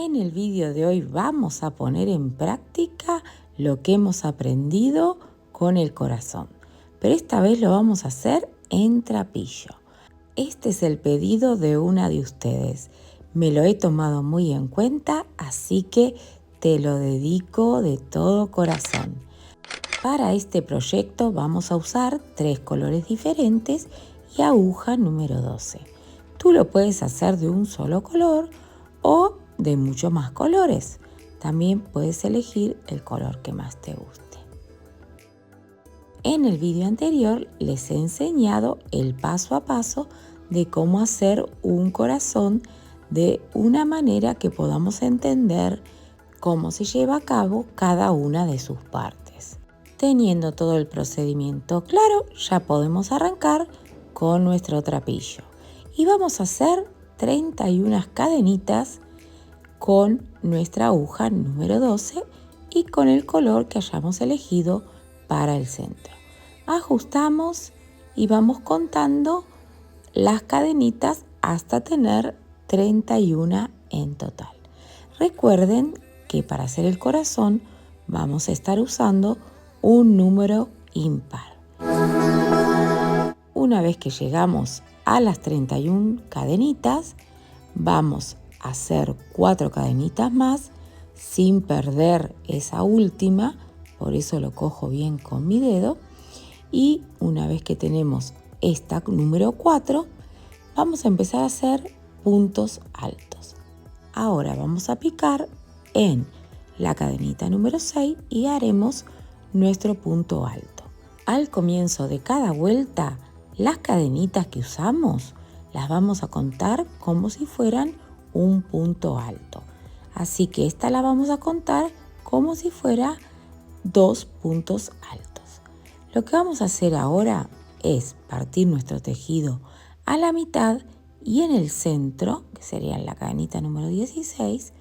En el vídeo de hoy vamos a poner en práctica lo que hemos aprendido con el corazón, pero esta vez lo vamos a hacer en trapillo. Este es el pedido de una de ustedes. Me lo he tomado muy en cuenta, así que te lo dedico de todo corazón. Para este proyecto vamos a usar 3 colores diferentes y aguja número 12. Tú lo puedes hacer de un solo color o de muchos más colores. También puedes elegir el color que más te guste. En el vídeo anterior les he enseñado el paso a paso de cómo hacer un corazón de una manera que podamos entender cómo se lleva a cabo cada una de sus partes. Teniendo todo el procedimiento claro, ya podemos arrancar con nuestro trapillo. Y vamos a hacer 31 cadenitas con nuestra aguja número 12 y con el color que hayamos elegido para el centro. Ajustamos y vamos contando las cadenitas hasta tener 31 en total. Recuerden que para hacer el corazón vamos a estar usando un número impar. Una vez que llegamos a las 31 cadenitas, vamos a hacer 4 cadenitas más sin perder esa última, por eso lo cojo bien con mi dedo. Y una vez que tenemos esta número 4, vamos a empezar a hacer puntos altos. Ahora vamos a picar en la cadenita número 6 y haremos nuestro punto alto. Al comienzo de cada vuelta, las cadenitas que usamos las vamos a contar como si fueran un punto alto. Así que esta la vamos a contar como si fuera 2 puntos altos. Lo que vamos a hacer ahora es partir nuestro tejido a la mitad y en el centro, que sería la cadenita número 16,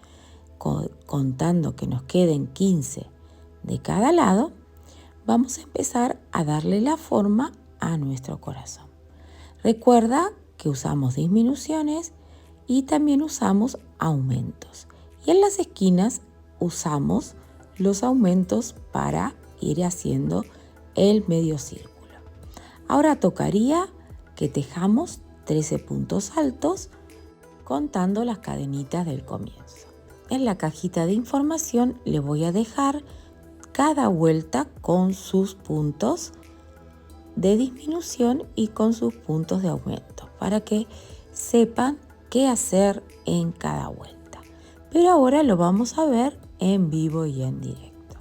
contando que nos queden 15 de cada lado, vamos a empezar a darle la forma a nuestro corazón. Recuerda que usamos disminuciones y también usamos aumentos. Y en las esquinas usamos los aumentos para ir haciendo el medio círculo. Ahora tocaría que tejamos 13 puntos altos contando las cadenitas del comienzo. En la cajita de información le voy a dejar cada vuelta con sus puntos de disminución y con sus puntos de aumento para que sepan qué hacer en cada vuelta. Pero ahora lo vamos a ver en vivo y en directo.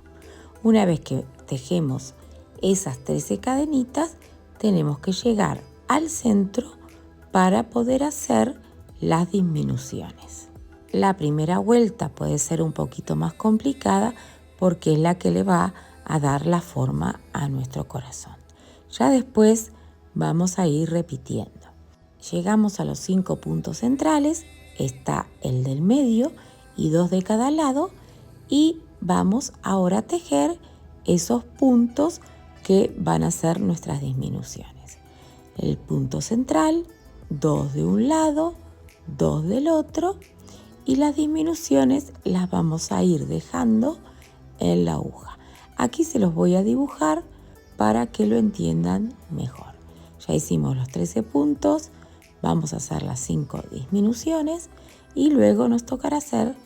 Una vez que tejemos esas 13 cadenitas, tenemos que llegar al centro para poder hacer las disminuciones. La primera vuelta puede ser un poquito más complicada porque es la que le va a dar la forma a nuestro corazón. Ya después vamos a ir repitiendo. Llegamos a los 5 puntos centrales, está el del medio y 2 de cada lado y vamos ahora a tejer esos puntos que van a ser nuestras disminuciones. El punto central, 2 de un lado, 2 del otro y las disminuciones las vamos a ir dejando en la aguja. Aquí se los voy a dibujar para que lo entiendan mejor. Ya hicimos los 13 puntos, vamos a hacer las 5 disminuciones y luego nos tocará hacer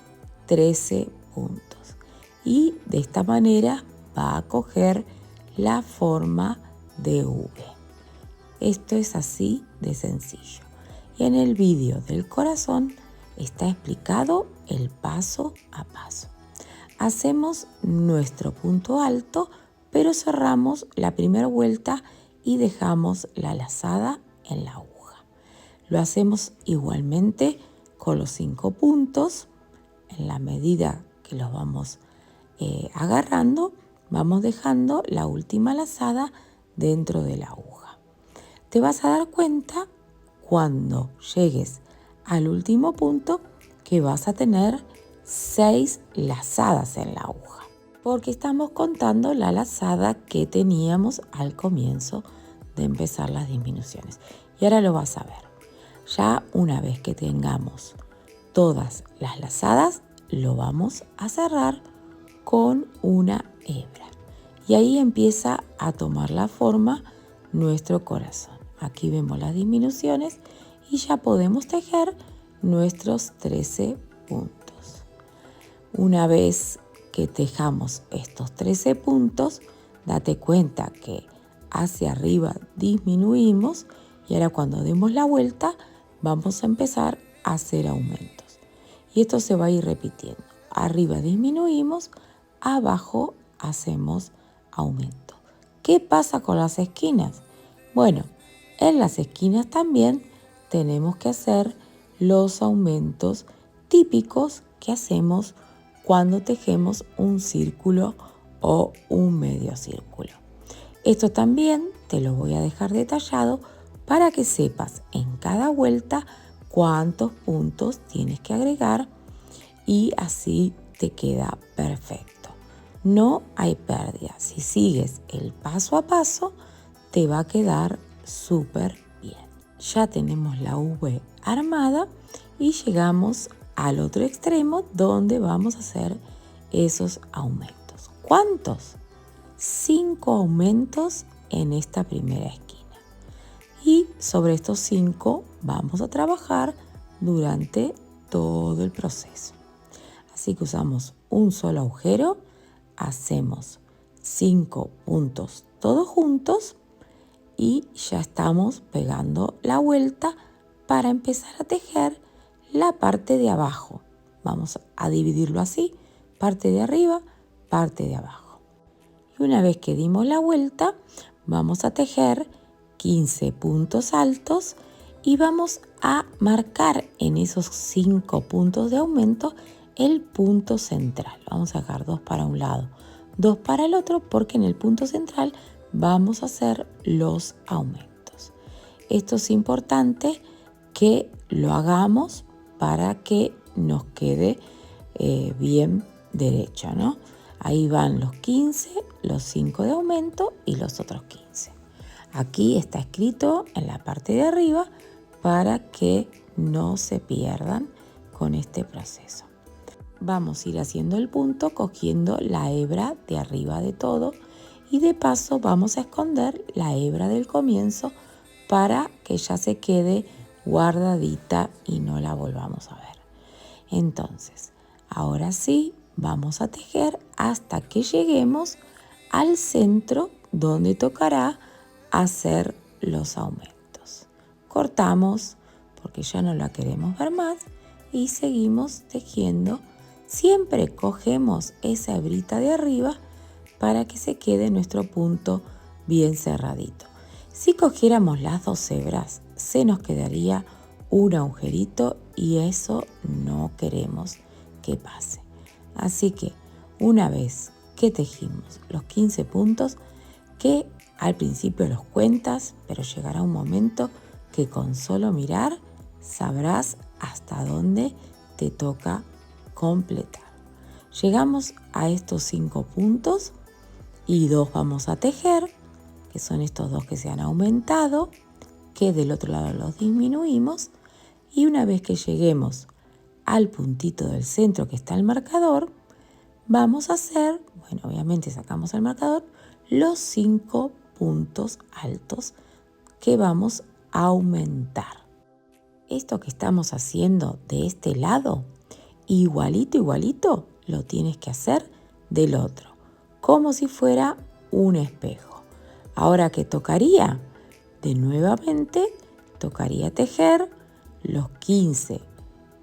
13 puntos. Y de esta manera va a coger la forma de V. Esto es así de sencillo. Y en el vídeo del corazón está explicado el paso a paso. Hacemos nuestro punto alto, pero cerramos la primera vuelta y dejamos la lazada en la aguja. Lo hacemos igualmente con los 5 puntos. En la medida que los vamos agarrando, vamos dejando la última lazada dentro de la aguja. Te vas a dar cuenta cuando llegues al último punto que vas a tener 6 lazadas en la aguja, porque estamos contando la lazada que teníamos al comienzo de empezar las disminuciones. Y ahora lo vas a ver. Ya una vez que tengamos todas las lazadas, lo vamos a cerrar con una hebra. Y ahí empieza a tomar la forma nuestro corazón. Aquí vemos las disminuciones y ya podemos tejer nuestros 13 puntos. Una vez que tejamos estos 13 puntos, date cuenta que hacia arriba disminuimos y ahora cuando demos la vuelta vamos a empezar a hacer aumentos. Y esto se va a ir repitiendo. Arriba disminuimos, abajo hacemos aumento. ¿Qué pasa con las esquinas? Bueno, en las esquinas también tenemos que hacer los aumentos típicos que hacemos cuando tejemos un círculo o un medio círculo. Esto también te lo voy a dejar detallado para que sepas en cada vuelta cuántos puntos tienes que agregar y así te queda perfecto. No hay pérdida. Si sigues el paso a paso, te va a quedar súper bien. Ya tenemos la V armada y llegamos al otro extremo donde vamos a hacer esos aumentos. ¿Cuántos? 5 aumentos en esta primera esquina. Y sobre estos 5 vamos a trabajar durante todo el proceso. Así que usamos un solo agujero, hacemos 5 puntos todos juntos y ya estamos pegando la vuelta para empezar a tejer la parte de abajo. Vamos a dividirlo así, parte de arriba, parte de abajo. Y una vez que dimos la vuelta, vamos a tejer 15 puntos altos y vamos a marcar en esos 5 puntos de aumento el punto central. Vamos a dejar 2 para un lado, 2 para el otro, porque en el punto central vamos a hacer los aumentos. Esto es importante que lo hagamos para que nos quede bien derecho, ¿no? Ahí van los 15, los 5 de aumento y los otros 15. Aquí está escrito en la parte de arriba para que no se pierdan con este proceso. Vamos a ir haciendo el punto cogiendo la hebra de arriba de todo y de paso vamos a esconder la hebra del comienzo para que ya se quede guardadita y no la volvamos a ver. Entonces, ahora sí, vamos a tejer hasta que lleguemos al centro donde tocará hacer los aumentos. Cortamos porque ya no la queremos ver más y seguimos tejiendo. Siempre cogemos esa hebrita de arriba para que se quede nuestro punto bien cerradito. Si cogiéramos las 2 hebras, se nos quedaría un agujerito y eso no queremos que pase. Así que una vez que tejimos los 15 puntos, que al principio los cuentas, pero llegará un momento que con solo mirar sabrás hasta dónde te toca completar. Llegamos a estos 5 puntos y 2 vamos a tejer, que son estos 2 que se han aumentado, que del otro lado los disminuimos y una vez que lleguemos al puntito del centro que está el marcador, vamos a hacer, bueno, obviamente sacamos el marcador, los 5 puntos altos que vamos a aumentar. Esto que estamos haciendo de este lado, igualito, lo tienes que hacer del otro, como si fuera un espejo. Ahora que tocaría, de nuevamente, tocaría tejer los 15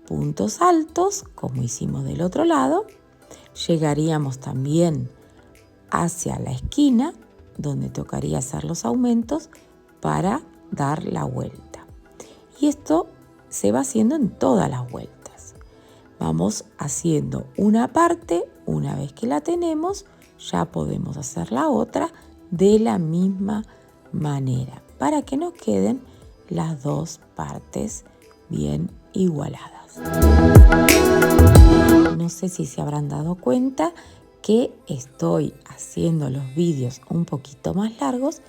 puntos altos, como hicimos del otro lado. Llegaríamos también hacia la esquina, donde tocaría hacer los aumentos para dar la vuelta. Y esto se va haciendo en todas las vueltas. Vamos haciendo una parte, una vez que la tenemos, ya podemos hacer la otra de la misma manera, para que nos queden las 2 partes bien igualadas. No sé si se habrán dado cuenta que estoy haciendo los vídeos un poquito más largos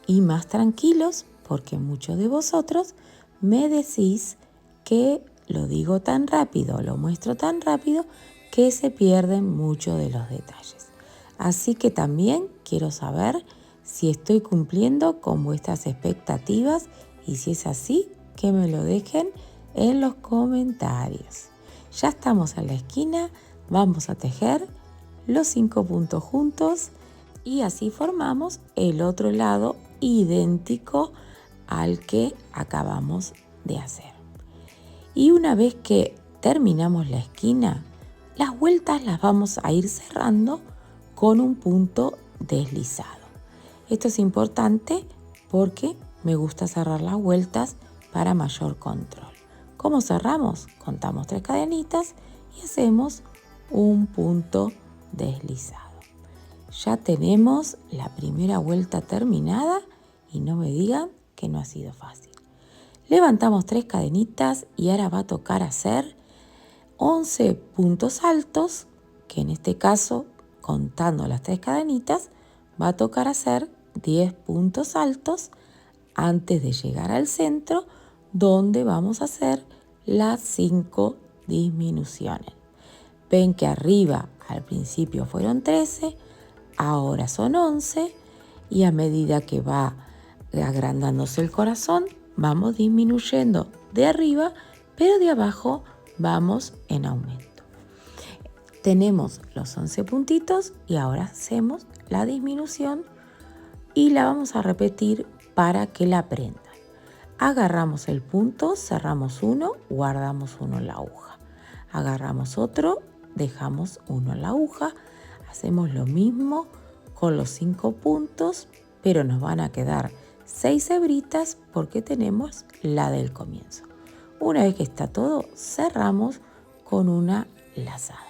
y más tranquilos, porque muchos de vosotros me decís que lo digo tan rápido, lo muestro tan rápido, que se pierden muchos de los detalles. Así que también quiero saber si estoy cumpliendo con vuestras expectativas y si es así, que me lo dejen en los comentarios. Ya estamos en la esquina, vamos a tejer los 5 puntos juntos y así formamos el otro lado idéntico al que acabamos de hacer. Y una vez que terminamos la esquina, las vueltas las vamos a ir cerrando con un punto deslizado. Esto es importante porque me gusta cerrar las vueltas para mayor control. ¿Cómo cerramos? Contamos 3 cadenitas y hacemos un punto deslizado. Ya tenemos la primera vuelta terminada y no me digan que no ha sido fácil. Levantamos 3 cadenitas y ahora va a tocar hacer 11 puntos altos, que en este caso, contando las 3 cadenitas, va a tocar hacer 10 puntos altos antes de llegar al centro, donde vamos a hacer las 5 disminuciones. Ven que arriba al principio fueron 13, ahora son 11 y a medida que va agrandándose el corazón, vamos disminuyendo de arriba, pero de abajo vamos en aumento. Tenemos los 11 puntitos y ahora hacemos la disminución y la vamos a repetir para que la aprendan. Agarramos el punto, cerramos uno, guardamos uno en la aguja. Agarramos otro, dejamos uno en la aguja. Hacemos lo mismo con los 5 puntos, pero nos van a quedar 6 hebritas porque tenemos la del comienzo. Una vez que está todo, cerramos con una lazada.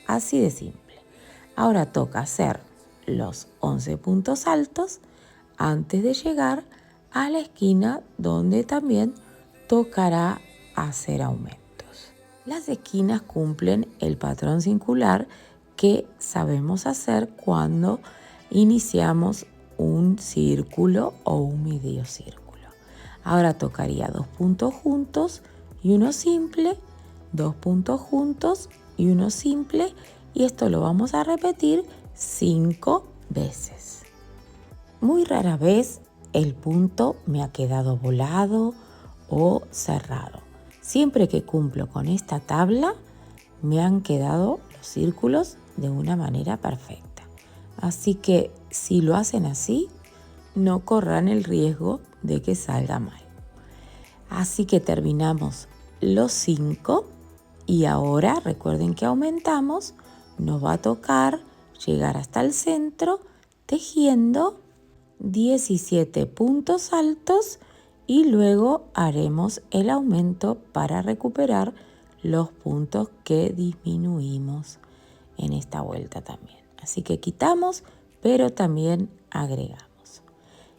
Así de simple. Ahora toca hacer los 11 puntos altos antes de llegar a la esquina donde también tocará hacer aumentos. Las esquinas cumplen el patrón circular que sabemos hacer cuando iniciamos un círculo o un medio círculo. Ahora tocaría 2 puntos juntos y uno simple, 2 puntos juntos y uno simple, y esto lo vamos a repetir 5 veces. Muy rara vez el punto me ha quedado volado o cerrado. Siempre que cumplo con esta tabla me han quedado los círculos de una manera perfecta. Así que si lo hacen así, no corran el riesgo de que salga mal. Así que terminamos los 5 y ahora recuerden que aumentamos, nos va a tocar llegar hasta el centro tejiendo 17 puntos altos y luego haremos el aumento para recuperar los puntos que disminuimos en esta vuelta también. Así que quitamos, pero también agregamos.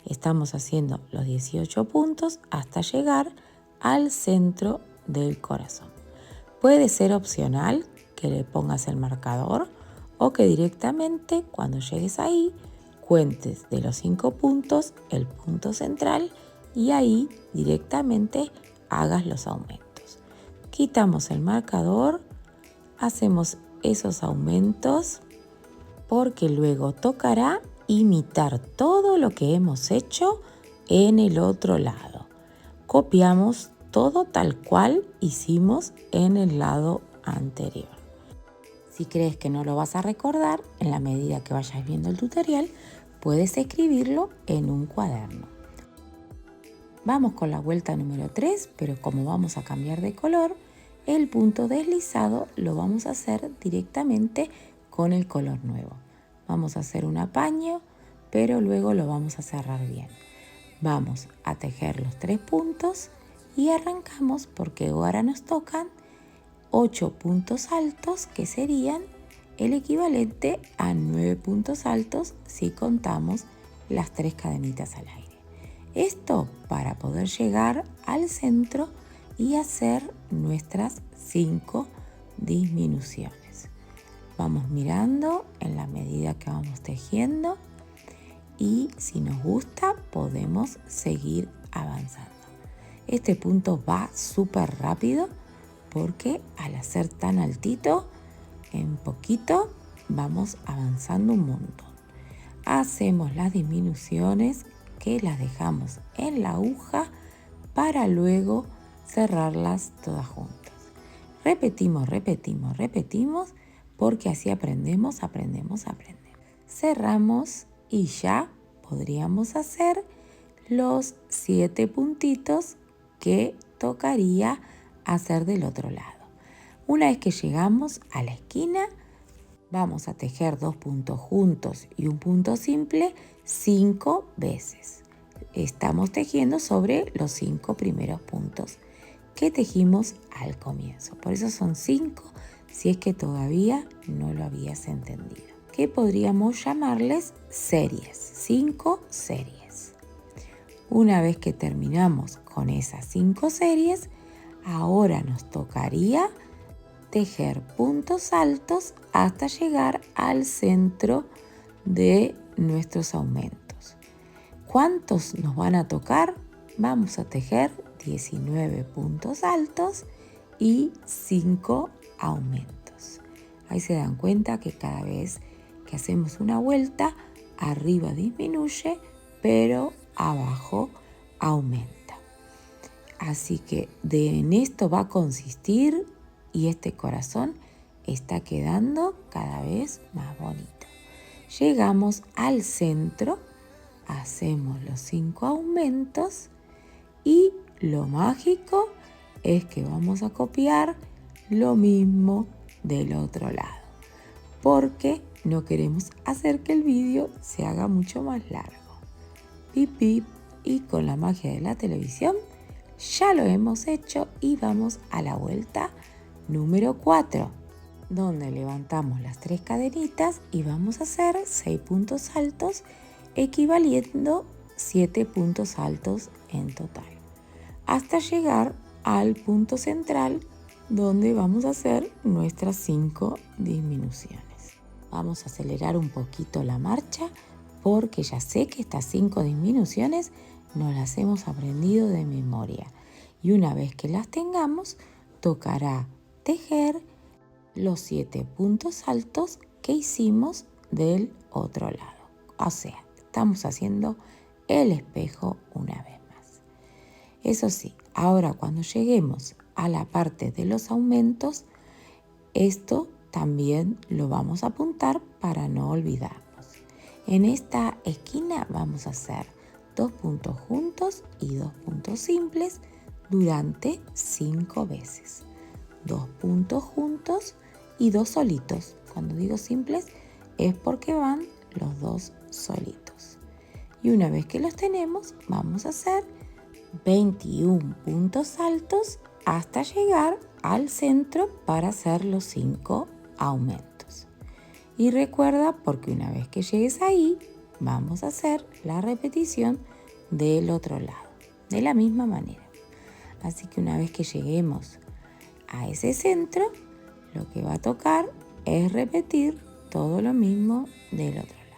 Estamos haciendo los 18 puntos hasta llegar al centro del corazón. Puede ser opcional que le pongas el marcador o que directamente cuando llegues ahí cuentes de los 5 puntos el punto central y ahí directamente hagas los aumentos. Quitamos el marcador, hacemos esos aumentos porque luego tocará imitar todo lo que hemos hecho en el otro lado. Copiamos todo tal cual hicimos en el lado anterior. Si crees que no lo vas a recordar, en la medida que vayas viendo el tutorial, puedes escribirlo en un cuaderno. Vamos con la vuelta número 3, pero como vamos a cambiar de color, el punto deslizado lo vamos a hacer directamente con el color nuevo. Vamos a hacer un apaño, pero luego lo vamos a cerrar bien. Vamos a tejer los 3 puntos y arrancamos porque ahora nos tocan 8 puntos altos, que serían el equivalente a 9 puntos altos si contamos las 3 cadenitas al aire. Esto para poder llegar al centro y hacer nuestras 5 disminuciones. Vamos mirando en la medida que vamos tejiendo y si nos gusta podemos seguir avanzando. Este punto va súper rápido porque al hacer tan altito en poquito vamos avanzando un montón. Hacemos las disminuciones que las dejamos en la aguja para luego cerrarlas todas juntas. Repetimos, repetimos, repetimos, porque así aprendemos. Cerramos y ya podríamos hacer los 7 puntitos que tocaría hacer del otro lado. Una vez que llegamos a la esquina, vamos a tejer 2 puntos juntos y un punto simple 5 veces. Estamos tejiendo sobre los 5 primeros puntos que tejimos al comienzo. Por eso son 5, si es que todavía no lo habías entendido. Que podríamos llamarles series, 5 series. Una vez que terminamos con esas 5 series, ahora nos tocaría tejer puntos altos hasta llegar al centro de nuestros aumentos. ¿Cuántos nos van a tocar? Vamos a tejer 19 puntos altos y 5 aumentos. Ahí se dan cuenta que cada vez que hacemos una vuelta, arriba disminuye, pero abajo aumenta. Así que en esto va a consistir, y este corazón está quedando cada vez más bonito. Llegamos al centro, hacemos los 5 aumentos y lo mágico es que vamos a copiar lo mismo del otro lado, porque no queremos hacer que el vídeo se haga mucho más largo. Pip, pip, y con la magia de la televisión ya lo hemos hecho y vamos a la vuelta número 4, donde levantamos las 3 cadenitas y vamos a hacer 6 puntos altos, equivaliendo 7 puntos altos en total, hasta llegar al punto central donde vamos a hacer nuestras 5 disminuciones. Vamos a acelerar un poquito la marcha porque ya sé que estas 5 disminuciones nos las hemos aprendido de memoria. Y una vez que las tengamos, tocará tejer los 7 puntos altos que hicimos del otro lado. O sea, estamos haciendo el espejo una vez más. Eso sí, ahora cuando lleguemos a la parte de los aumentos, esto también lo vamos a apuntar para no olvidarnos. En esta esquina vamos a hacer 2 puntos juntos y 2 puntos simples durante 5 veces. 2 puntos juntos y 2 solitos. Cuando digo simples es porque van los 2 solitos. Y una vez que los tenemos, vamos a hacer 21 puntos altos hasta llegar al centro para hacer los 5 aumentos. Y recuerda, porque una vez que llegues ahí, vamos a hacer la repetición del otro lado, de la misma manera. Así que una vez que lleguemos a ese centro, lo que va a tocar es repetir todo lo mismo del otro lado.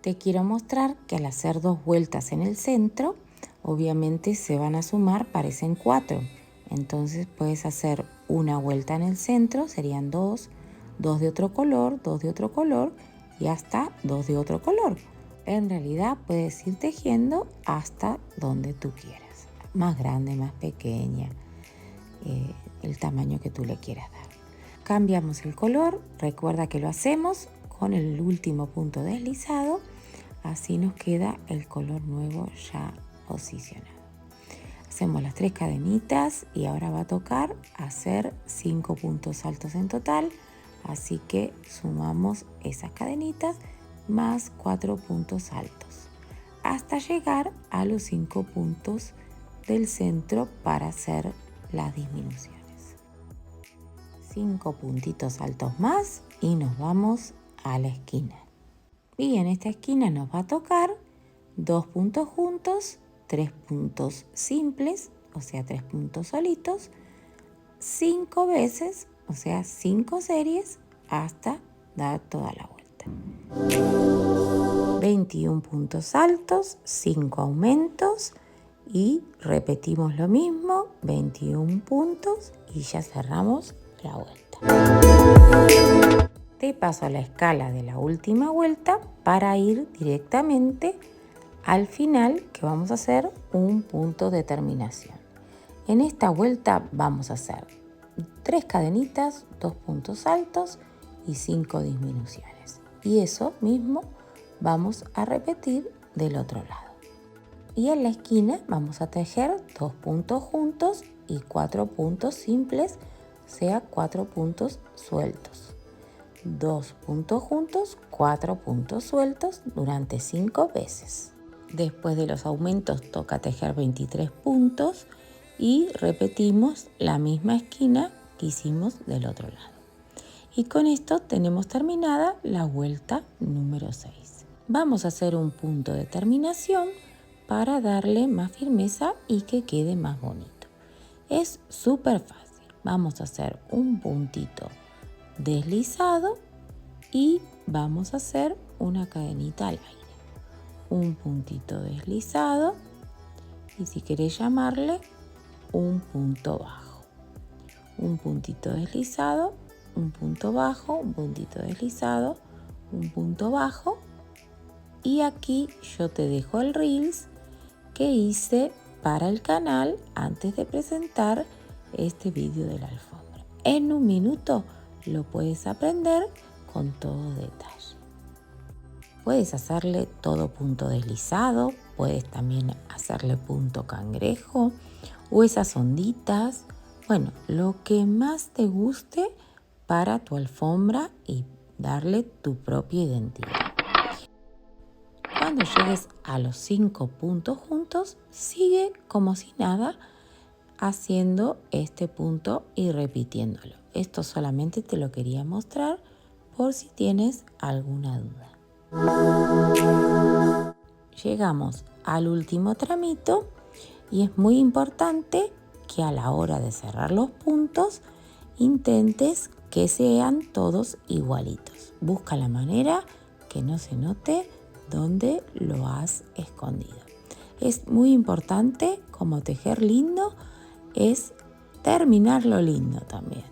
Te quiero mostrar que al hacer 2 vueltas en el centro, obviamente se van a sumar, parecen 4. Entonces puedes hacer una vuelta en el centro, serían 2, 2 de otro color, 2 de otro color y hasta 2 de otro color. En realidad puedes ir tejiendo hasta donde tú quieras, más grande, más pequeña, el tamaño que tú le quieras dar. Cambiamos el color, recuerda que lo hacemos con el último punto deslizado, así nos queda el color nuevo ya posicionado. Hacemos las 3 cadenitas y ahora va a tocar hacer 5 puntos altos en total, así que sumamos esas cadenitas más 4 puntos altos hasta llegar a los 5 puntos del centro para hacer las disminuciones. 5 puntitos altos más y nos vamos a la esquina. Y en esta esquina nos va a tocar 2 puntos juntos, 3 puntos simples, o sea 3 puntos solitos, 5 veces, o sea 5 series hasta dar toda la vuelta. 21 puntos altos, 5 aumentos y repetimos lo mismo, 21 puntos y ya cerramos la vuelta. Te paso a la escala de la última vuelta para ir directamente al final, que vamos a hacer un punto de terminación. En esta vuelta vamos a hacer 3 cadenitas, 2 puntos altos y 5 disminuciones. Y eso mismo vamos a repetir del otro lado. Y en la esquina vamos a tejer 2 puntos juntos y 4 puntos simples, o sea 4 puntos sueltos. 2 puntos juntos, 4 puntos sueltos durante 5 veces. Después de los aumentos toca tejer 23 puntos y repetimos la misma esquina que hicimos del otro lado. Y con esto tenemos terminada la vuelta número 6. Vamos a hacer un punto de terminación para darle más firmeza y que quede más bonito. Es súper fácil. Vamos a hacer un puntito deslizado y vamos a hacer una cadenita al aire. Un puntito deslizado y si querés llamarle un punto bajo. Un puntito deslizado, un punto bajo, un puntito deslizado, un punto bajo. Y aquí yo te dejo el Reels que hice para el canal antes de presentar este vídeo de la alfombra. En un minuto lo puedes aprender con todo detalle. Puedes hacerle todo punto deslizado, puedes también hacerle punto cangrejo o esas onditas. Bueno, lo que más te guste para tu alfombra y darle tu propia identidad. Cuando llegues a los 5 puntos juntos, sigue como si nada haciendo este punto y repitiéndolo. Esto solamente te lo quería mostrar por si tienes alguna duda. Llegamos al último tramito y es muy importante que a la hora de cerrar los puntos intentes que sean todos igualitos. Busca la manera que no se note dónde lo has escondido. Es muy importante, como tejer lindo, es terminarlo lindo también.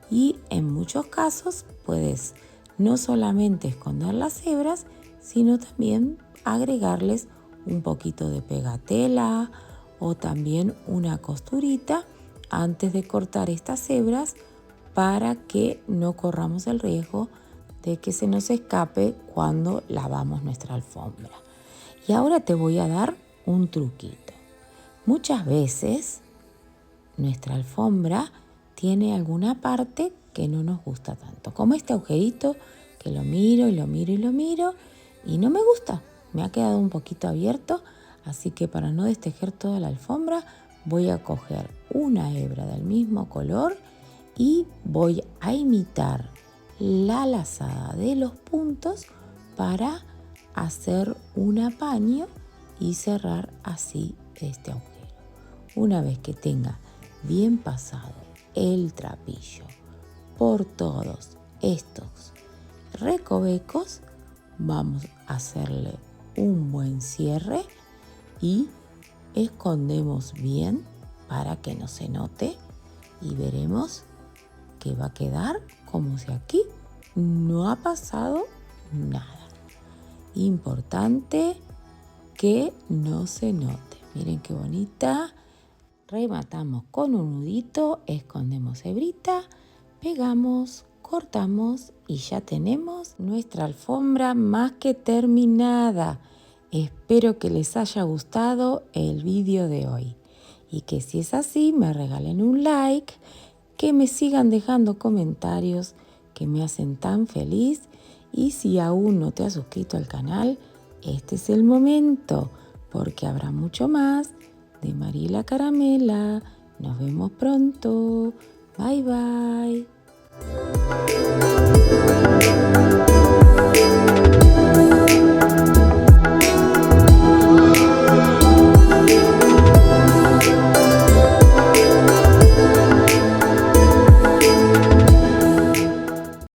Y en muchos casos puedes no solamente esconder las hebras, sino también agregarles un poquito de pegatela o también una costurita antes de cortar estas hebras para que no corramos el riesgo de que se nos escape cuando lavamos nuestra alfombra. Y ahora te voy a dar un truquito. Muchas veces nuestra alfombra tiene alguna parte que no nos gusta tanto, como este agujerito que lo miro y lo miro y lo miro y no me gusta, me ha quedado un poquito abierto, así que para no destejer toda la alfombra voy a coger una hebra del mismo color y voy a imitar la lazada de los puntos para hacer un apaño y cerrar así este agujero. Una vez que tenga bien pasado el trapillo por todos estos recovecos, vamos a hacerle un buen cierre y escondemos bien para que no se note y veremos que va a quedar como si aquí no ha pasado nada. Importante que no se note. Miren qué bonita. Rematamos con un nudito, escondemos hebrita, pegamos, cortamos y ya tenemos nuestra alfombra más que terminada. Espero que les haya gustado el vídeo de hoy y que si es así me regalen un like, que me sigan dejando comentarios que me hacen tan feliz y si aún no te has suscrito al canal, este es el momento porque habrá mucho más de Mariela Caramela. Nos vemos pronto. Bye bye.